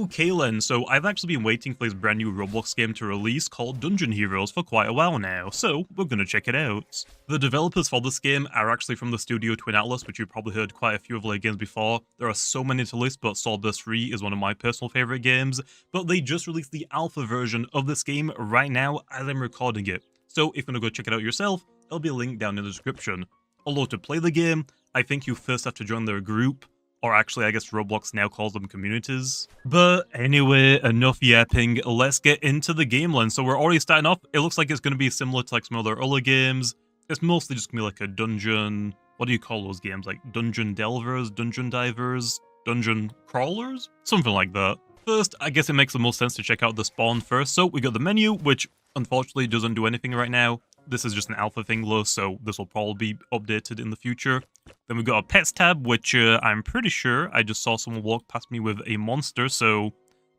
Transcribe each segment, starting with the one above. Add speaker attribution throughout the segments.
Speaker 1: Okay then, so I've actually been waiting for this brand new Roblox game to release called Dungeon Heroes for quite a while now, so we're gonna check it out. The developers for this game are actually from the studio Twin Atlas, which you've probably heard quite a few of their games before. There are so many to list, but Swordburst 3 is one of my personal favourite games, but they just released the alpha version of this game right now as I'm recording it. So if you want to go check it out yourself, there'll be a link down in the description. Although to play the game, I think you first have to join their group, or actually I guess Roblox now calls them communities. But anyway, enough yapping, let's get into the game then. So we're already starting off, it looks like it's going to be similar to like some other games. It's mostly just going to be like a dungeon, what do you call those games? Like dungeon delvers, dungeon divers, dungeon crawlers? Something like that. First, I guess it makes the most sense to check out the spawn first. So we got the menu, which unfortunately doesn't do anything right now. This is just an alpha thing though, so this will probably be updated in the future. Then we got a pets tab, which I'm pretty sure I just saw someone walk past me with a monster, so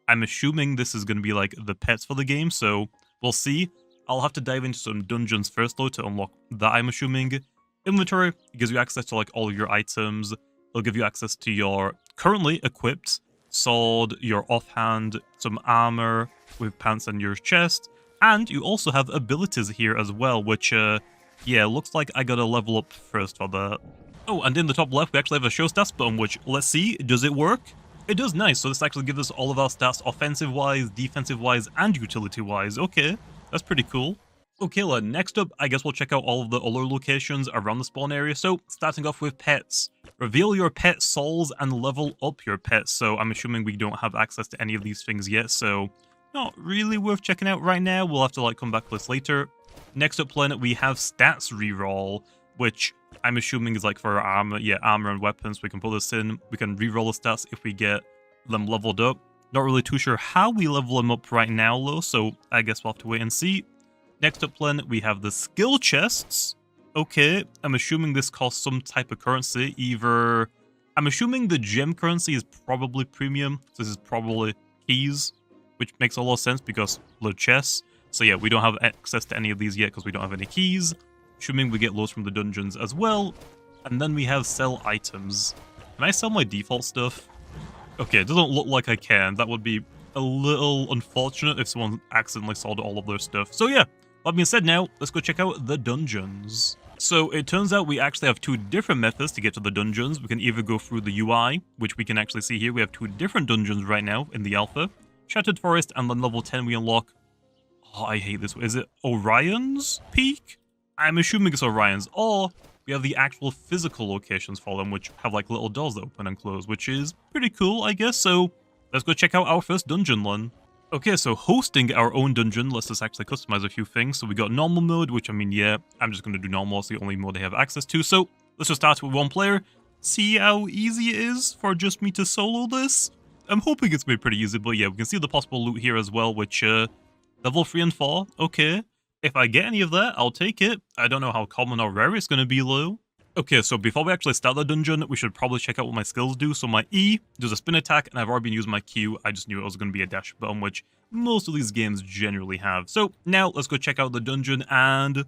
Speaker 1: I'm assuming this is going to be like the pets for the game, so we'll see. I'll have to dive into some dungeons first though to unlock that, I'm assuming. Inventory gives you access to like all of your items. It'll give you access to your currently equipped sword, your offhand, some armor with pants and your chest. And you also have abilities here as well, which, yeah, looks like I gotta level up first for that. Oh, and in the top left, we actually have a show stats button, which, let's see, does it work? It does, nice. So this actually gives us all of our stats offensive-wise, defensive-wise, and utility-wise. Okay, that's pretty cool. Okay, then, next up, I guess we'll check out all of the other locations around the spawn area. So, starting off with pets. Reveal your pet souls and level up your pets. So I'm assuming we don't have access to any of these things yet, so not really worth checking out right now. We'll have to like come back to this later. Next up planet, we have stats reroll, which I'm assuming is like for our armor. Yeah, armor and weapons. We can put this in. We can reroll the stats if we get them leveled up. Not really too sure how we level them up right now though, so I guess we'll have to wait and see. Next up planet, we have the skill chests. Okay, I'm assuming this costs some type of currency. Either, I'm assuming the gem currency is probably premium. So this is probably keys, which makes a lot of sense because the chests. So yeah, we don't have access to any of these yet because we don't have any keys. Assuming we get those from the dungeons as well. And then we have sell items. Can I sell my default stuff? Okay, it doesn't look like I can. That would be a little unfortunate if someone accidentally sold all of their stuff. So yeah, that being said now, let's go check out the dungeons. So it turns out we actually have two different methods to get to the dungeons. We can either go through the UI, which we can actually see here. We have two different dungeons right now in the alpha. Shattered Forest, and then level 10 we unlock... Oh, I hate this. Is it Orion's Peak? I'm assuming it's Orion's. Or we have the actual physical locations for them, which have like little doors that open and close, which is pretty cool, I guess. So let's go check out our first dungeon then. Okay, so hosting our own dungeon lets us actually customize a few things. So we got normal mode, which I mean, yeah, I'm just going to do normal. It's the only mode I have access to. So let's just start with one player. See how easy it is for just me to solo this. I'm hoping it's going to be pretty easy, but yeah, we can see the possible loot here as well, which, level 3 and 4, okay. If I get any of that, I'll take it. I don't know how common or rare it's going to be, though. Okay, so before we actually start the dungeon, we should probably check out what my skills do. So my E does a spin attack, and I've already been using my Q. I just knew it was going to be a dash button, which most of these games generally have. So now let's go check out the dungeon and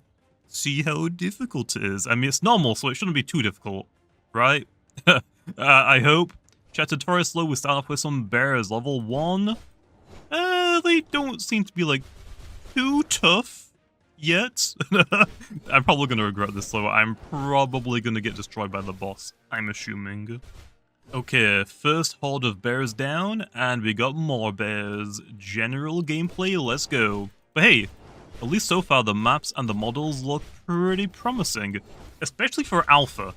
Speaker 1: see how difficult it is. I mean, it's normal, so it shouldn't be too difficult, right? I hope. Shattered Forest slow, we start off with some bears. Level 1. They don't seem to be, like, too tough yet. I'm probably going to regret this though. I'm probably going to get destroyed by the boss, I'm assuming. Okay, first horde of bears down, and we got more bears. General gameplay, let's go. But hey, at least so far the maps and the models look pretty promising. Especially for alpha.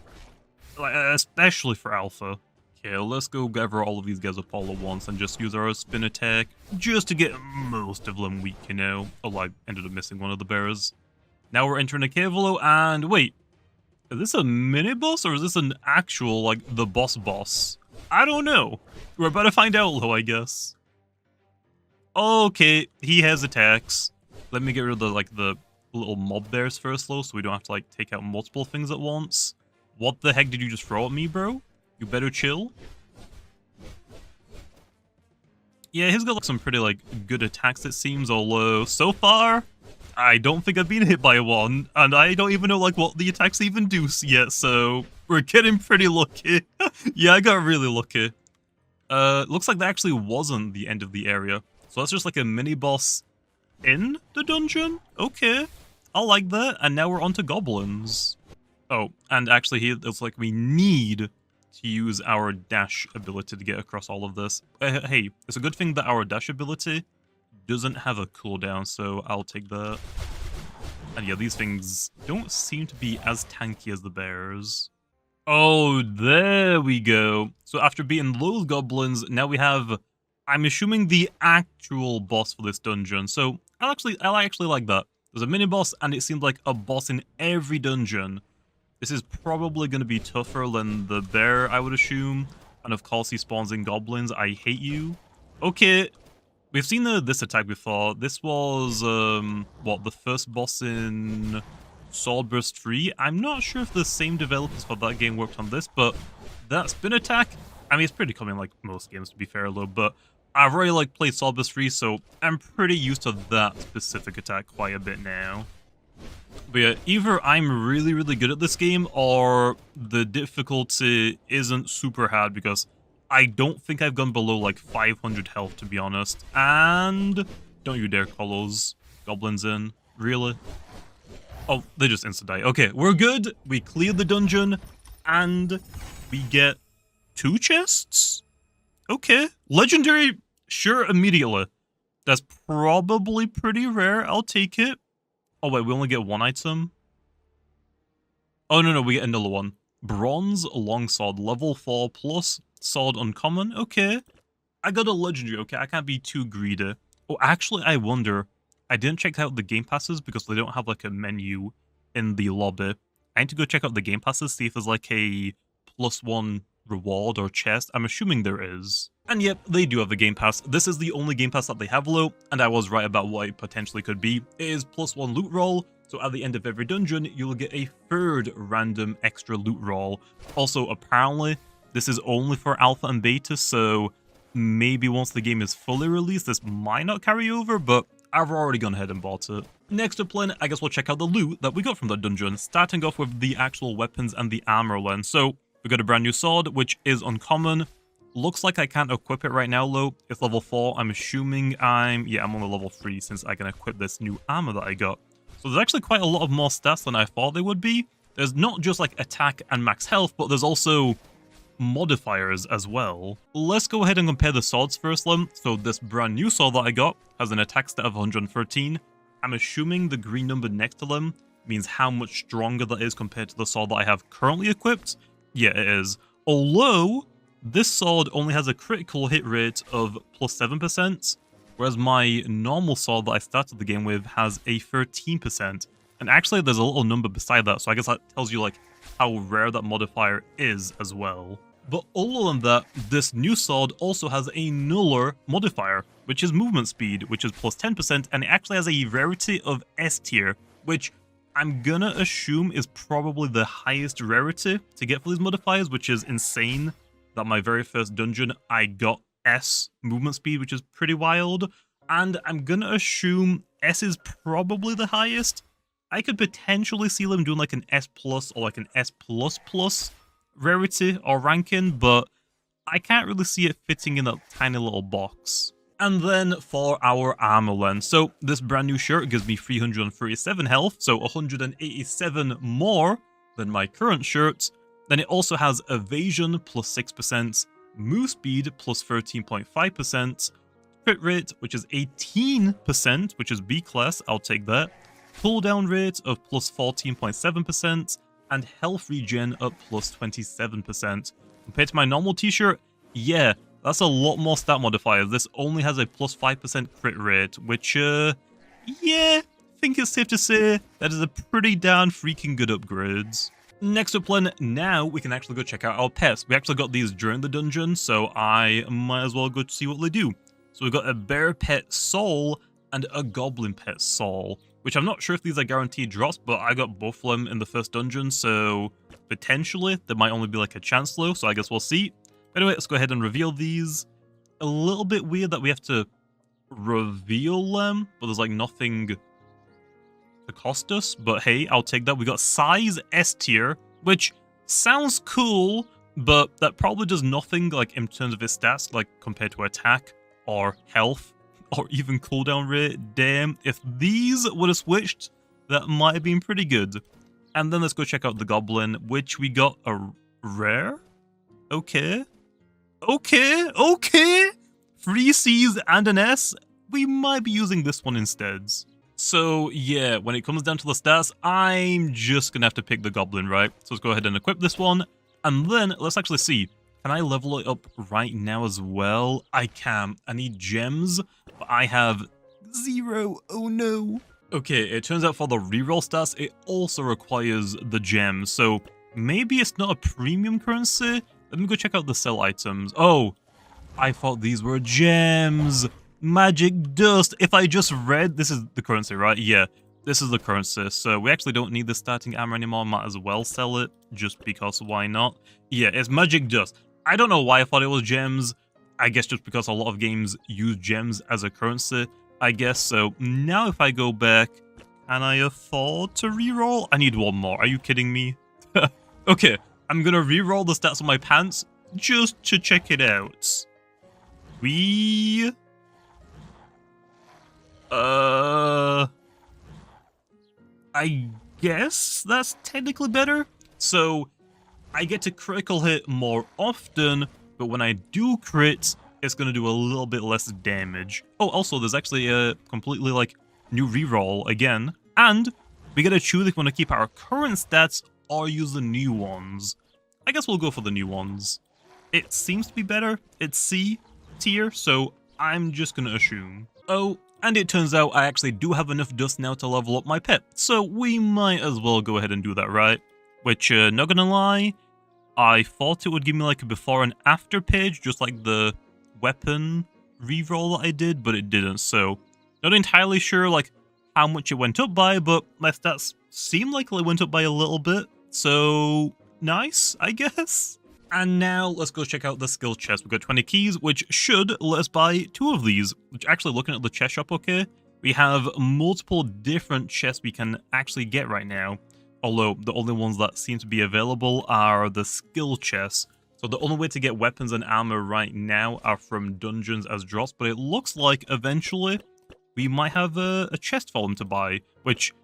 Speaker 1: Like, especially for alpha. Okay, let's go gather all of these guys up all at once and just use our spin attack just to get most of them weak, you know? Oh, I ended up missing one of the bears. Now we're entering a cave below, and wait, is this a mini boss or is this an actual, like, the boss? I don't know. We're about to find out, though, I guess. Okay, he has attacks. Let me get rid of the, like, the little mob bears first, though, so we don't have to, like, take out multiple things at once. What the heck did you just throw at me, bro? You better chill. Yeah, he's got like, some pretty like good attacks it seems, although so far I don't think I've been hit by one, and I don't even know like what the attacks even do yet, so we're getting pretty lucky. Yeah, I got really lucky. Looks like that actually wasn't the end of the area. So that's just like a mini-boss in the dungeon? Okay, I like that. And now we're on to goblins. Oh, and actually here, it's like we need to use our dash ability to get across all of this. Hey, it's a good thing that our dash ability doesn't have a cooldown, so I'll take that. And yeah, these things don't seem to be as tanky as the bears. Oh, there we go. So after beating those goblins, now we have, I'm assuming, the actual boss for this dungeon. So I actually like that. There's a mini boss, and it seems like a boss in every dungeon. This is probably going to be tougher than the bear, I would assume. And of course, he spawns in goblins. I hate you. Okay, we've seen this attack before. This was, what, the first boss in Swordburst 3. I'm not sure if the same developers for that game worked on this, but that spin attack, I mean, it's pretty common like most games, to be fair, though, but I've already played Swordburst 3, so I'm pretty used to that specific attack quite a bit now. But yeah, either I'm really, really good at this game, or the difficulty isn't super hard, because I don't think I've gone below like 500 health, to be honest. And don't you dare call those goblins in. Really? Oh, they just insta-die. Okay, we're good. We cleared the dungeon, and we get 2 chests? Okay. Legendary? Sure, immediately. That's probably pretty rare. I'll take it. Oh, wait, we only get 1 item? Oh, no, we get another one. Bronze Longsword, level 4 plus, sword uncommon. Okay. I got a legendary, okay? I can't be too greedy. Oh, actually, I wonder. I didn't check out the game passes because they don't have like a menu in the lobby. I need to go check out the game passes, see if there's like a +1 reward or chest. I'm assuming there is. And yep, they do have a game pass. This is the only game pass that they have, though, and I was right about what it potentially could be. It is +1 loot roll, so at the end of every dungeon, you'll get a 3rd random extra loot roll. Also, apparently, this is only for alpha and beta, so maybe once the game is fully released, this might not carry over, but I've already gone ahead and bought it. Next up then, I guess we'll check out the loot that we got from the dungeon, starting off with the actual weapons and the armor lens. So, we got a brand new sword, which is uncommon. Looks like I can't equip it right now, though. It's level 4. I'm assuming I'm on level 3 since I can equip this new armor that I got. So there's actually quite a lot of more stats than I thought they would be. There's not just like attack and max health, but there's also modifiers as well. Let's go ahead and compare the swords first then. So this brand new sword that I got has an attack stat of 113. I'm assuming the green number next to them means how much stronger that is compared to the sword that I have currently equipped. Yeah, it is. Although, this sword only has a critical hit rate of +7%, whereas my normal sword that I started the game with has a 13%. And actually, there's a little number beside that, so I guess that tells you like how rare that modifier is as well. But other than that, this new sword also has a nuller modifier, which is movement speed, which is +10%, and it actually has a rarity of S tier, which I'm gonna assume is probably the highest rarity to get for these modifiers, which is insane that my very first dungeon I got S movement speed, which is pretty wild. And I'm gonna assume S is probably the highest. I could potentially see them doing like an S plus or like an S plus plus rarity or ranking, but I can't really see it fitting in that tiny little box. And then for our armor lens, so this brand new shirt gives me 337 health, so 187 more than my current shirt. Then it also has evasion +6%, move speed +13.5%, crit rate, which is 18%, which is B class, I'll take that, cooldown rate of +14.7%, and health regen up +27%. Compared to my normal t-shirt, yeah, that's a lot more stat modifiers. This only has a +5% crit rate, which, yeah, I think it's safe to say that is a pretty darn freaking good upgrades. Next up then, now we can actually go check out our pets. We actually got these during the dungeon, so I might as well go see what they do. So we've got a bear pet Soul and a goblin pet Soul, which I'm not sure if these are guaranteed drops, but I got both of them in the first dungeon, so potentially there might only be like a chance though, so I guess we'll see. Anyway, let's go ahead and reveal these. A little bit weird that we have to reveal them, but there's like nothing to cost us, but hey, I'll take that. We got size S tier, which sounds cool, but that probably does nothing like in terms of his stats, like compared to attack or health or even cooldown rate. Damn, if these would have switched, that might have been pretty good. And then let's go check out the Goblin, which we got a rare? Okay. Okay. 3 C's and an S? We might be using this one instead. So yeah, when it comes down to the stats, I'm just gonna have to pick the Goblin, right? So let's go ahead and equip this one. And then let's actually see. Can I level it up right now as well? I can. I need gems, but I have 0. Oh no. Okay, it turns out for the reroll stats, it also requires the gems. So maybe it's not a premium currency. Let me go check out the sell items. Oh, I thought these were gems. Magic dust. If I just read, this is the currency, right? Yeah, this is the currency. So we actually don't need the starting armor anymore. Might as well sell it just because why not? Yeah, it's magic dust. I don't know why I thought it was gems. I guess just because a lot of games use gems as a currency, I guess. So now if I go back, can I afford to reroll? I need one more. Are you kidding me? Okay, I'm gonna reroll the stats on my pants just to check it out. I guess that's technically better. So I get to critical hit more often, but when I do crit, it's going to do a little bit less damage. Oh, also, there's actually a completely, like, new reroll again. And we get to choose if we want to keep our current stats or use the new ones. I guess we'll go for the new ones. It seems to be better. It's C tier, so I'm just going to assume. Oh, and it turns out I actually do have enough dust now to level up my pet, so we might as well go ahead and do that, right? Which, not gonna lie, I thought it would give me like a before and after page, just like the weapon reroll that I did, but it didn't, so not entirely sure like how much it went up by, but my stats seem like it went up by a little bit, so nice, I guess. And now let's go check out the skill chest. We've got 20 keys, which should let us buy 2 of these, which actually looking at the chest shop, okay, we have multiple different chests we can actually get right now. Although the only ones that seem to be available are the skill chests. So the only way to get weapons and armor right now are from dungeons as drops, but it looks like eventually we might have a chest for them to buy, which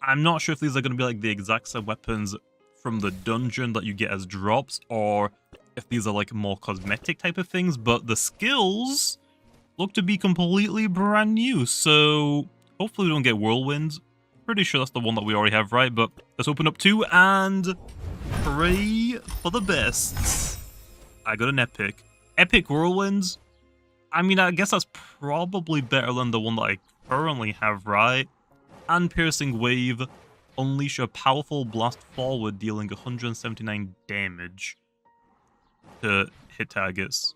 Speaker 1: I'm not sure if these are going to be like the exact same weapons from the dungeon that you get as drops, or if these are like more cosmetic type of things, but the skills look to be completely brand new, so hopefully we don't get whirlwind. Pretty sure that's the one that we already have, right? But let's open up 2 and pray for the best. I got an epic. Epic whirlwinds. I mean, I guess that's probably better than the one that I currently have, right? And piercing wave. Unleash a powerful blast forward, dealing 179 damage to hit targets.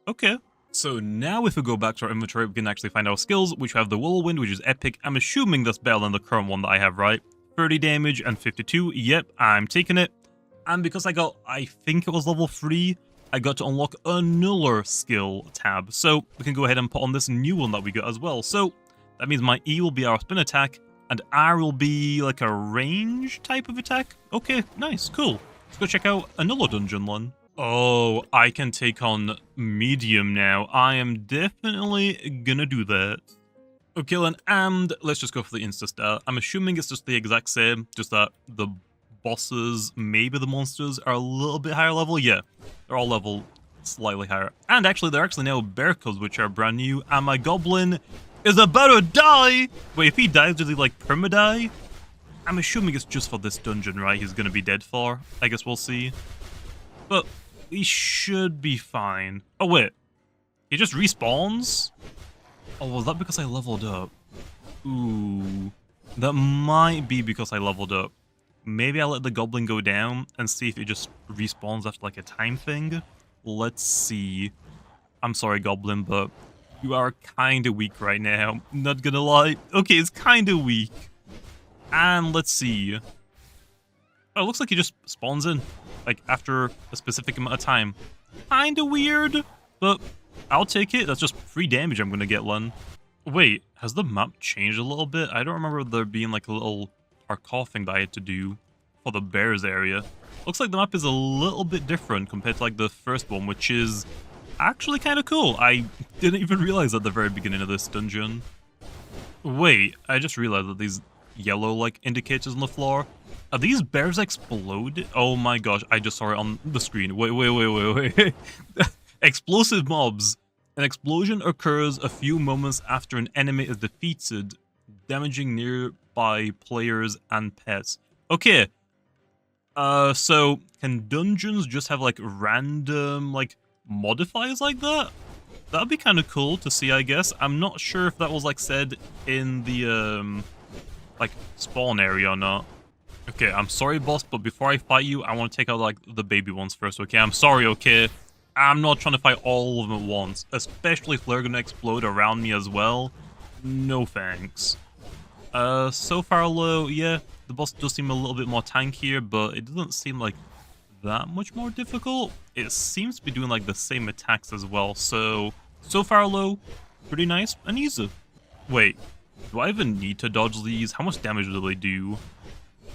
Speaker 1: Okay. So now if we go back to our inventory, we can actually find our skills, which have the whirlwind, which is epic. I'm assuming that's better than the current one that I have, right? 30 damage and 52. Yep, I'm taking it. And because I think it was level 3, I got to unlock another skill tab. So we can go ahead and put on this new one that we got as well. So that means my E will be our spin attack, and R will be like a range type of attack. Okay, nice, cool. Let's go check out another dungeon one. Oh, I can take on medium now. I am definitely gonna do that. Okay, then, and let's just go for the insta-stat. I'm assuming it's just the exact same, just that the bosses, maybe the monsters, are a little bit higher level. Yeah, they're all level slightly higher. And actually, they're actually now bear cubs, which are brand new, and my goblin is about to die! Wait, if he dies, does he, like, perma-die? I'm assuming it's just for this dungeon, right? He's gonna be dead for. I guess we'll see. But he should be fine. Oh, wait. He just respawns? Oh, was that because I leveled up? Ooh. That might be because I leveled up. Maybe I'll let the goblin go down and see if it just respawns after, like, a time thing. Let's see. I'm sorry, goblin, but you are kinda weak right now. Not gonna lie. Okay, it's kinda weak. And let's see. Oh, it looks like he just spawns in, like, after a specific amount of time. Kinda weird, but I'll take it. That's just free damage I'm gonna get, Len. Wait, has the map changed a little bit? I don't remember there being, like, a little parkour thing that I had to do for the bears area. Looks like the map is a little bit different compared to like the first one, which is actually kind of cool. I didn't even realize at the very beginning of this dungeon. Wait, I just realized that these yellow like indicators on the floor, are these bears exploded? Oh my gosh, I just saw it on the screen. Wait. Explosive mobs. An explosion occurs a few moments after an enemy is defeated, damaging nearby players and pets. Okay. So can dungeons just have like random like modifiers like that? That'd be kind of cool to see, I guess. I'm not sure if that was like said in the like spawn area or not. Okay, I'm sorry, boss, but before I fight you, I want to take out like the baby ones first, okay? I'm sorry, okay? I'm not trying to fight all of them at once, especially if they're gonna explode around me as well. No thanks. So far low, yeah, the boss does seem a little bit more tankier, but it doesn't seem like that much more difficult. It seems to be doing like the same attacks as well, so far low, pretty nice and easy. Wait, do I even need to dodge these? How much damage do they do?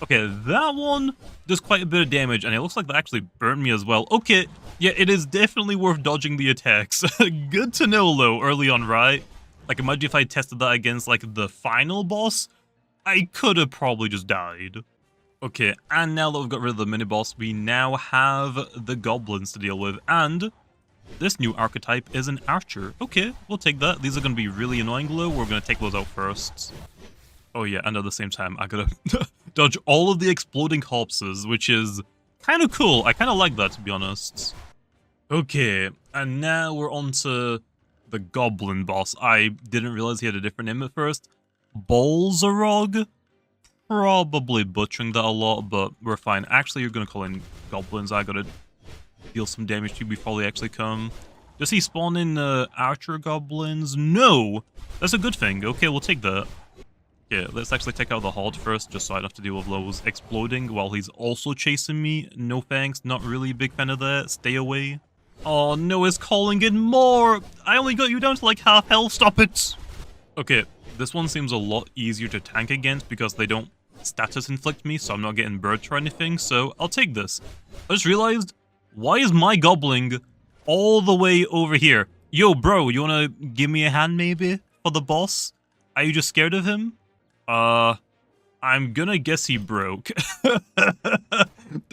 Speaker 1: Okay, that one does quite a bit of damage, and it looks like that actually burned me as well. Okay, yeah, it is definitely worth dodging the attacks. Good to know, though, early on, right? Like, imagine if I tested that against, like, the final boss. I could have probably just died. Okay, and now that we've got rid of the mini-boss, we now have the goblins to deal with, and this new archetype is an archer. Okay, we'll take that. These are going to be really annoying, though. We're going to take those out first. Oh yeah, and at the same time, I gotta dodge all of the exploding corpses, which is kind of cool. I kind of like that, to be honest. Okay, and now we're on to the goblin boss. I didn't realize he had a different name at first. Bolzarog? Probably butchering that a lot, but we're fine. Actually, you're gonna call in goblins. I gotta deal some damage to you before they actually come. Does he spawn in archer goblins? No! That's a good thing. Okay, we'll take that. Yeah, let's actually take out the horde first, just so I don't have to deal with those exploding while he's also chasing me. No thanks, not really a big fan of that. Stay away. Oh no, it's calling in more! I only got you down to like half health, stop it! Okay, this one seems a lot easier to tank against because they don't status inflict me, so I'm not getting burnt or anything, so I'll take this. I just realized, why is my goblin all the way over here? Yo, bro, you wanna give me a hand maybe for the boss? Are you just scared of him? I'm gonna guess he broke.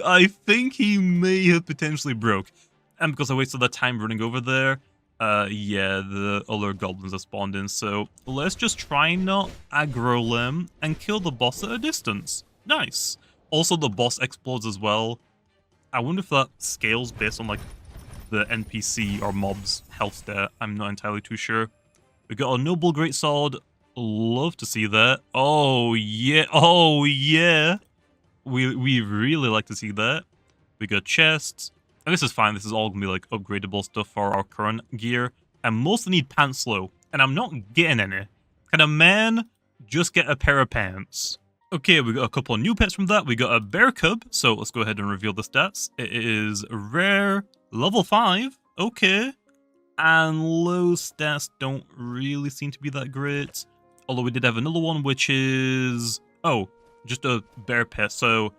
Speaker 1: I think he may have potentially broke. And because I wasted that time running over there, yeah, the other goblins have spawned in, so let's just try not aggro them and kill the boss at a distance. Nice. Also, the boss explodes as well. I wonder if that scales based on, like, the NPC or mob's health stat. I'm not entirely too sure. We got a noble greatsword. Love to see that. Oh yeah. We really like to see that. We got chests. And this is fine. This is all gonna be like upgradable stuff for our current gear. I mostly need pants though, and I'm not getting any. Can a man just get a pair of pants? Okay, we got a couple of new pets from that. We got a bear cub, so let's go ahead and reveal the stats. It is rare, level 5. Okay. And low stats don't really seem to be that great. Although we did have another one, which is... oh, just a bear pet. So,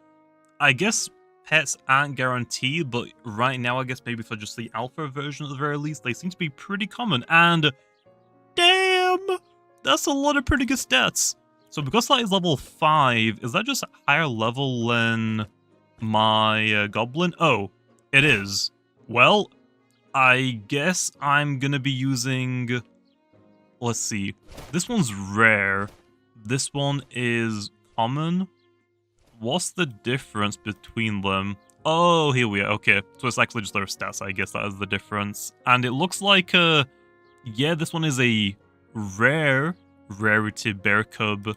Speaker 1: I guess pets aren't guaranteed, but right now, I guess maybe for just the alpha version at the very least, they seem to be pretty common. And, damn! That's a lot of pretty good stats. So, because that is level 5, is that just higher level than my goblin? Oh, it is. Well, I guess I'm gonna be using... let's see. This one's rare. This one is common. What's the difference between them? Oh, here we are. Okay, so it's actually just their stats. I guess that is the difference. And it looks like, yeah, this one is a rare rarity bear cub.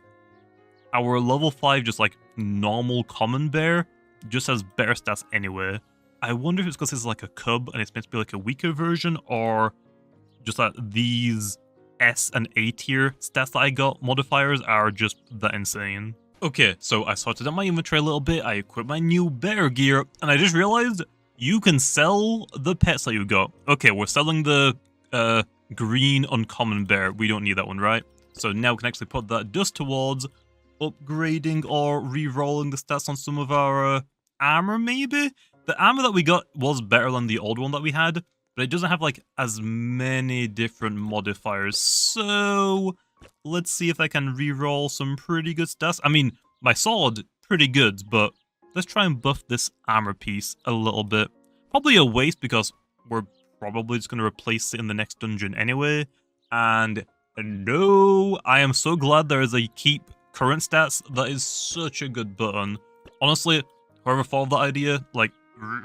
Speaker 1: Our level 5, just like normal common bear, just has better stats anyway. I wonder if it's because it's like a cub and it's meant to be like a weaker version, or just that these S and A tier stats that I got modifiers are just that insane. Okay, so I sorted out my inventory a little bit, I equipped my new bear gear, and I just realized you can sell the pets that you got. Okay, we're selling the green uncommon bear. We don't need that one, right? So now we can actually put that just towards upgrading or re-rolling the stats on some of our armor, maybe? The armor that we got was better than the old one that we had, but it doesn't have like as many different modifiers. So let's see if I can re-roll some pretty good stats. I mean, my sword, pretty good, but let's try and buff this armor piece a little bit. Probably a waste because we're probably just going to replace it in the next dungeon anyway. And no, I am so glad there is a keep current stats. That is such a good button. Honestly, whoever thought of that idea, like,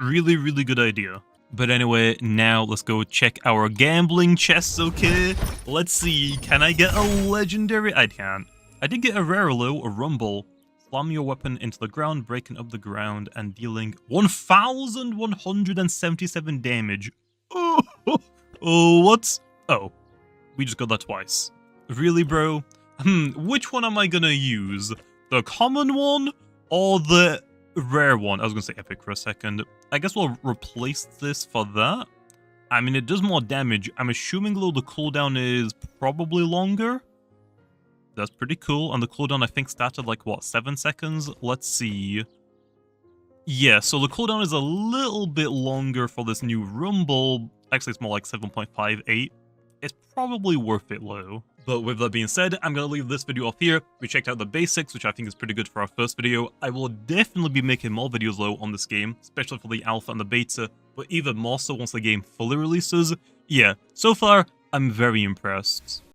Speaker 1: really, really good idea. But anyway, now let's go check our gambling chests, okay? Let's see, can I get a legendary? I can't. I did get a rare low, a rumble. Slam your weapon into the ground, breaking up the ground and dealing 1,177 damage. Oh, what? Oh, we just got that twice. Really, bro? Which one am I gonna use? The common one or the rare one? I was gonna say epic for a second. I guess we'll replace this for that. I mean, it does more damage. I'm assuming though the cooldown is probably longer. That's pretty cool. And the cooldown, I think, started like, what, 7 seconds? Let's see. Yeah, so the cooldown is a little bit longer for this new rumble. Actually, it's more like 7.58. It's probably worth it, though. But with that being said, I'm going to leave this video off here. We checked out the basics, which I think is pretty good for our first video. I will definitely be making more videos, though, on this game, especially for the alpha and the beta, but even more so once the game fully releases. Yeah, so far, I'm very impressed.